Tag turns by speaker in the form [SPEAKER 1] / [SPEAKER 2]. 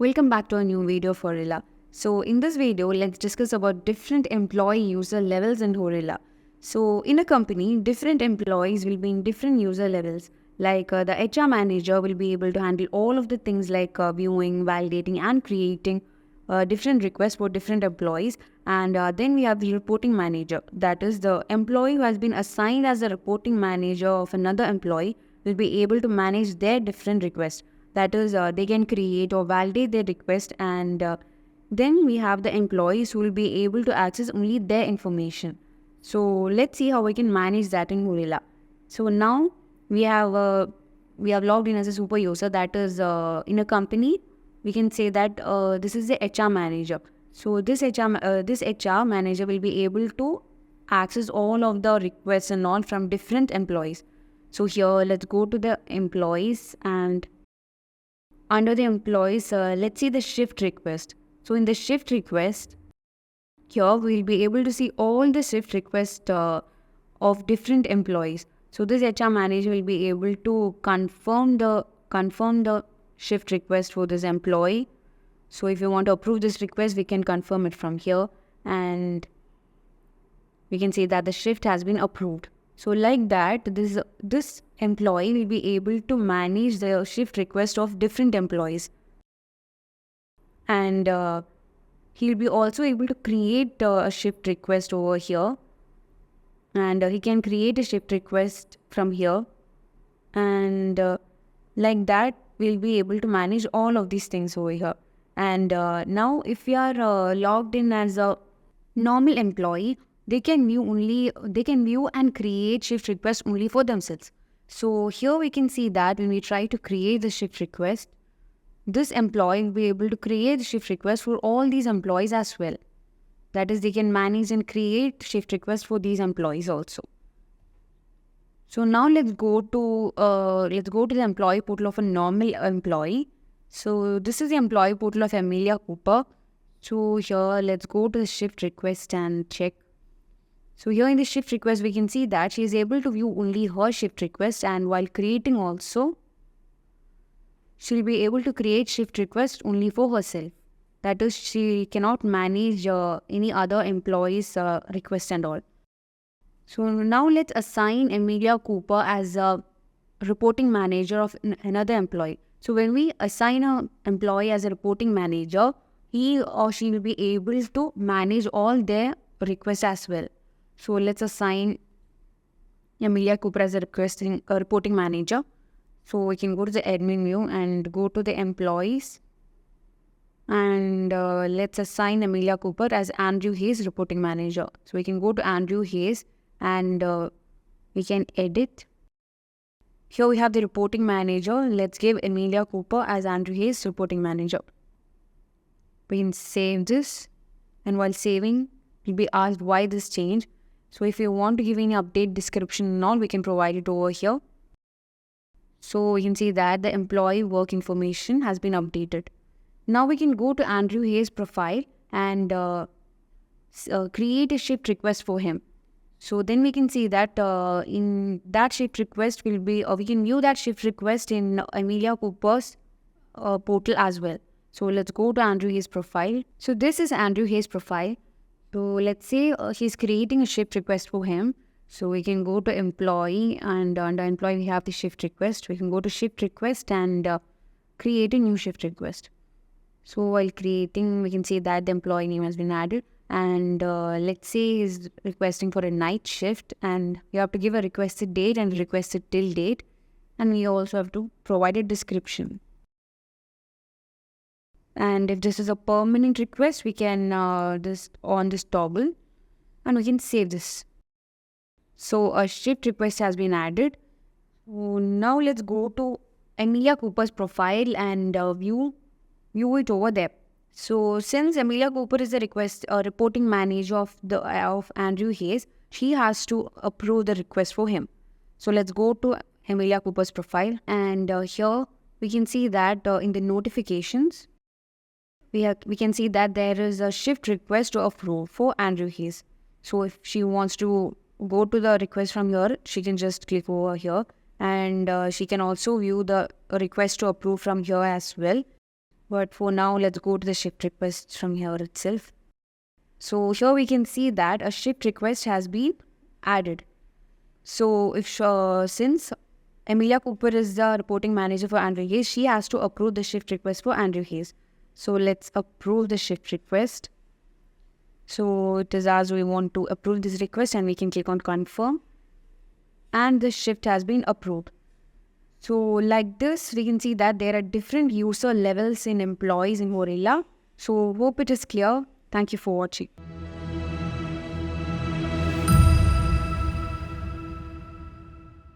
[SPEAKER 1] Welcome back to a new video for Horilla. So in this video, let's discuss about different employee user levels in Horilla. So in a company, different employees will be in different user levels. Like the HR manager will be able to handle all of the things like viewing, validating and creating different requests for different employees. And then we have the reporting manager. That is the employee who has been assigned as the reporting manager of another employee will be able to manage their different requests. That is, they can create or validate their request, and then we have the employees who will be able to access only their information. So let's see how we can manage that in Horilla. So now we have logged in as a super user. That is in a company. We can say that this is the HR manager. So this HR manager will be able to access all of the requests and all from different employees. So here, let's go to the employees, and under the employees, let's see the shift request. So in the shift request, here we'll be able to see all the shift requests of different employees. So this HR manager will be able to confirm the shift request for this employee. So if you want to approve this request, we can confirm it from here, and we can say that the shift has been approved. So like that, this employee will be able to manage the shift request of different employees, and he'll be also able to create a shift request over here, and he can create a shift request from here, and like that we'll be able to manage all of these things over here. And now if we are logged in as a normal employee, they can view and create shift requests only for themselves. So here we can see that when we try to create the shift request, this employee will be able to create the shift request for all these employees as well. That is, they can manage and create shift requests for these employees also. So now let's go to the employee portal of a normal employee. So this is the employee portal of Amelia Cooper. So here let's go to the shift request and check. So here in the shift request, we can see that she is able to view only her shift request, and while creating also, she'll be able to create shift request only for herself. That is, she cannot manage any other employee's request and all. So now let's assign Amelia Cooper as a reporting manager of another employee. So when we assign an employee as a reporting manager, he or she will be able to manage all their requests as well. So let's assign Amelia Cooper as a reporting manager. So we can go to the admin view and go to the employees, and let's assign Amelia Cooper as Andrew Hayes reporting manager. So we can go to Andrew Hayes, and we can edit. Here we have the reporting manager. Let's give Amelia Cooper as Andrew Hayes reporting manager. We can save this, and while saving, we'll be asked why this change. So if you want to give any update description and all, we can provide it over here. So you can see that the employee work information has been updated. Now we can go to Andrew Hayes' profile and create a shift request for him. So then we can see that in that shift request we can view that shift request in Amelia Cooper's portal as well. So let's go to Andrew Hayes' profile. So this is Andrew Hayes' profile. So let's say he's creating a shift request for him. So we can go to employee, and under employee we have the shift request. We can go to shift request and create a new shift request. So while creating, we can see that the employee name has been added, and let's say he's requesting for a night shift, and you have to give a requested date and requested till date, and we also have to provide a description. And if this is a permanent request, we can just on this toggle, and we can save this. So a shift request has been added. So now let's go to Amelia Cooper's profile and view it over there. So since Amelia Cooper is the reporting manager of Andrew Hayes, she has to approve the request for him. So let's go to Amelia Cooper's profile, and here we can see that in the notifications, we can see that there is a shift request to approve for Andrew Hayes. So if she wants to go to the request from here, she can just click over here, and she can also view the request to approve from here as well. But for now, let's go to the shift request from here itself. So here we can see that a shift request has been added. So if since Emilia Cooper is the reporting manager for Andrew Hayes, she has to approve the shift request for Andrew Hayes. So let's approve the shift request. So it is as we want to approve this request, and we can click on confirm, and the shift has been approved. So like this, we can see that there are different user levels in employees in Vorilla. So hope it is clear. Thank you for watching.